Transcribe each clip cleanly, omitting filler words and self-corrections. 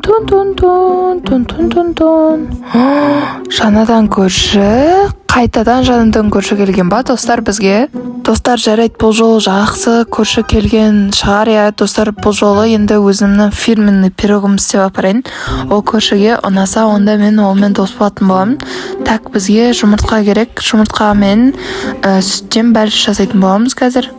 Тун. Жаңадан көрші, қайтадан жаңадан көрші келген ба достар бізге? Достар, жарайды, бұл жолы жақсы көрші келген шығар. Я достар, бұл жолы енді өзімнің фирменный пирогым істеп апарайын. Ол көршіге ұнаса, онда мен олмен дос болатын боламын. Так, бізге жұмыртқа керек. Жұмыртқа мен сүттен бәліш жасайтын боламыз қазір.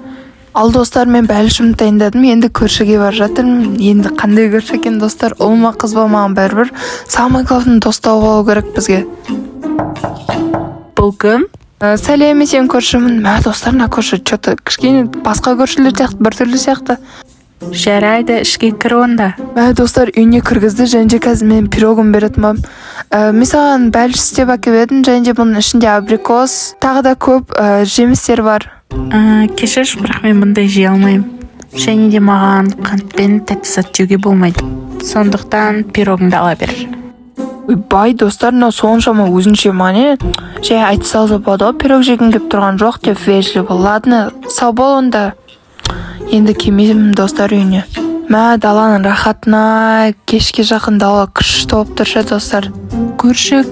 Ал достар, мен бәлішімді дайындадым, енді көршіге бар жатырмын. Енді қандай көрші екен достар, ұл ма қыз ба маған бәрібір. Самый главный достау болу керек бізге. Бұл кім? Сәлем, сен көршімін. Мә достар, мына көрші что-то кішкене басқа көршілер сияқты, біртүрлі сияқты. Жарайды, ішке кір онда. Мә достар, үйіне кіргізді, және де қазір мен пирогым беретін болам. Мен саған бәліш істеп әкеліп едім, және де бұның ішінде абрикос, тағы да көп жемістер бар. Кешірші, бірақ мен бұндай жей алмаймын. Және де маған қантпен тәтті зат жеуге болмайды. Сондықтан пирогыңды ала бер. Бай достар, мынау соншама өзінше мане. Жай айта салса болады ғой, пирог жегім келіп тұрған жоқ деп вежливо. Ладно, сау бол онда. Енді келмеймін достар үйіне. Мә даланың рахатына, кешке жақын дала күшті болып тұршы достар. Көрші.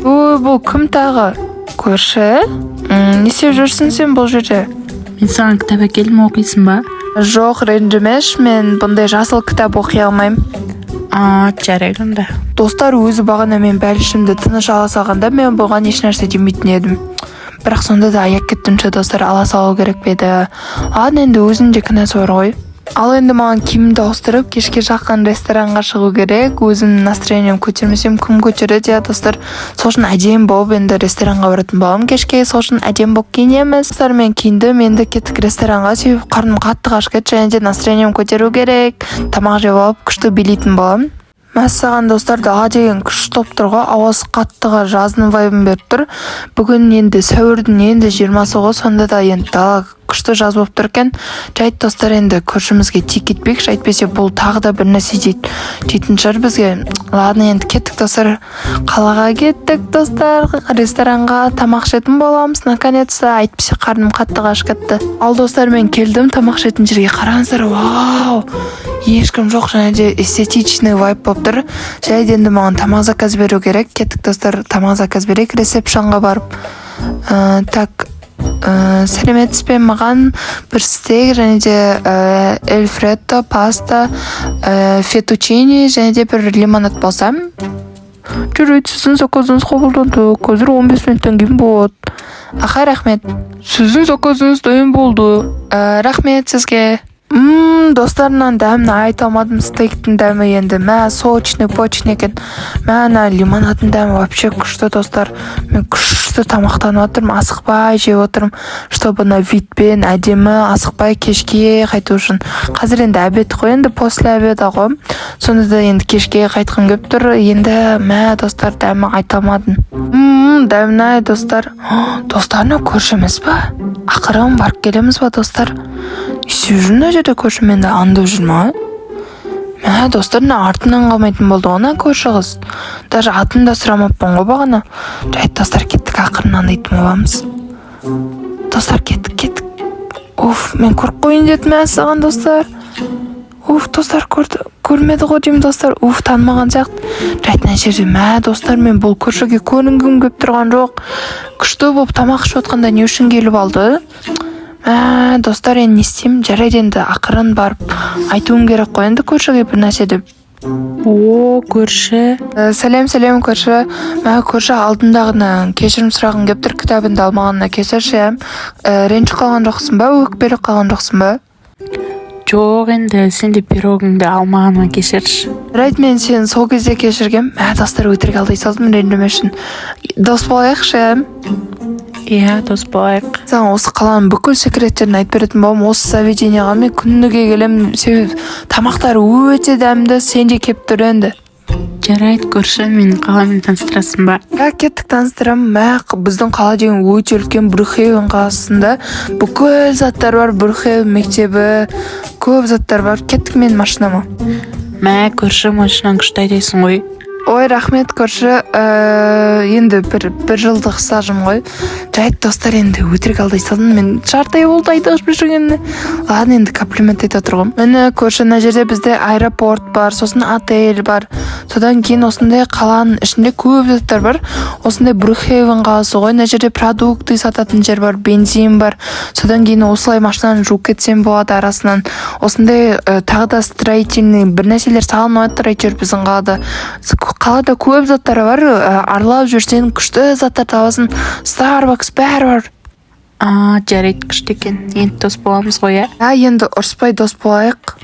Ой, бұл кім тағы? Көрші? Не істеп жүрсің сен бұл жерде? Мен саған кітап әкелдім, оқисың ба? Жоқ, ренжімеш, мен бұндай жасыл кітап оқи алмаймын. Жарайды онда. Достар, өзі бағана мен бәлішімді тыныш ала салғанда мен бұған ешнәрсе демейтін едім. Бірақ сонда да аяқ кеттімші достар, ала салу керек беді. Ладно, енді өзінде кінәсі бар ғой. Ал енді маған киімді ауыстырып, кешке жақын ресторанға шығу керек. Өзімнің настроением көтермесем, кім көтереді я достар. Сол үшін әдем болып енді ресторанға баратын боламын кешке. Сол үшін әдем болып киінеміз. Достар, мен киіндім, енді кеттік ресторанға. Себебі қарным қатты ашып кетті, және де настроением көтеру керек. Тамақ жеп алып күшті билейтін боламын. Мәссаған достар, дала деген күшті топ тұр ғой, ауасы қаттыға жаздың вайбын беріп тұр. Бүгін енді сәуірдің енді 20-сы ғой, сонда да енді дала күшті жаз болып тұр екен. Жайт достар, енді көршімізге тиіп кетпейік, әйтпесе бұл тағы да бір нәрсе дейтін шығар бізге. Ладно, енді кеттік достар, қалаға кеттік достар, ресторанға тамақ жейтін боламыз наконец-то. Әйтпесе қарным қаттыға ашып кетті. Ал достар, мен келдім тамақ жейтін жерге, қараңыздар. Вау, ешкім жоқ, және де эстетичный вайб болып тұр. Жайды енді маған тамақ заказ беру керек. Кеттік достар, тамақ заказ берейік ресепшнға барып. Так, сәлеметсіз бе, маған бір стейк, және де эльфредо, паста, фетучини, және де бір лимонад болсам. Жүрейді, сіздің заказыңыз қабылданды, қазір 15 минуттан кейін болады. Аха, рахмет. Сіздің заказыңыз дайын болды. Рахмет сізге. Достарынан дәмін айта алмадым, стейктің дәмі енді. Мә, сочный, почный екен. Мә, лимонадың дәмі вообще күшті достар. Мен күшті тамақтанып отырмын, асықпай жеп отырмын. Чтобы на витпен әдемі асықпай кешке қайту үшін. Қазір енді обед қой, енді после обеда ғой. Сонда да енді кешке қайтқым келіп тұр. Енді мә, достар, дәмі айта алмадым. Дәмін достар. Достарына көршіміз ба? Ақырын барып келеміз ба достар? Сүйіп жүрмін жерде көршім, енді аңдып жүрмін. Мә достар, артынан қалмайтын болды ғана көрші қыз. Даже атын да сұрамаппын ғой бағана. Жайт достар, кеттік, ақырын аңдайтын боламыз. Достар, кеттік. Мен көріп қойын дедім саған достар. Достар, көрмеді ғой деймін достар. Танымаған сияқты. Жайт жерде, мә достар, мен бұл көршіге көрінгім келіп тұрған жоқ. Күшті болып тамақ ішіп отқанда не үшін келіп алды? Достар, енді не істеймін? Жарайды, енді ақырын барып айтуым керек қой енді көршіге бір нәрсе деп. Көрші. Сәлем көрші. Мә көрші, алдындағына кешірім сұрағым келіп тұр, кітабыңды алмағанына кешірші. Ренжіп қалған жоқсың ба, өкпелеп қалған жоқсың ба? Жоқ, енді сен де пирогыңды алмағаныма кешірші. Жарайды, мен сені сол кезде кешіргем. Достар, өтірік алдай салдым ренжімешін. Дос болайықшы. Иә, дос болайық. Саған осы қаланың бүкіл секреттерін айтып беретін болам. Осы заведениеға мен күніге келем, себебі тамақтар өте дәмді, сен де келіп тұр енді. Жарайды, көрші, мені қаламен таныстырасың ба? Кеттік, таныстырамын. Біздің қала деген өте үлкен, Брюхевен қаласында бүкіл заттар бар, Брюхевен мектебі, көп заттар бар. Кеттік мен машинама. Көрші, машинаң күшті айдайсың ғой. Ой, рахмет көрші. Енді бір жылдық стажым ғой. Жайт достар, енді өтірік алдай салдым. Мен жарты ай болды айтығыш бір жүргеніне. Ладно, енді комплимент айта тұрғым. Мені көрші, мына жерде бізде аэропорт бар, сосын отель бар. Содан кейін осындай қаланың ішінде көп заттар бар. Осындай Брюкхейвен қаласы ғой. Мына жерде продукты сататын жер бар, бензин бар. Содан кейін осылай машинаны жуып кетсем болады арасынан. Осындай тағы да строительный бір нәрселер салынып жатыр әйтеуір біздің қалада. Қалада көп заттар бар. Аралап жүрсең күшті заттар табасың. Starbucks бәрі бар. Жарайды, күшті екен. Енді дос боламыз ғой, Енді ұрыспай дос болайық.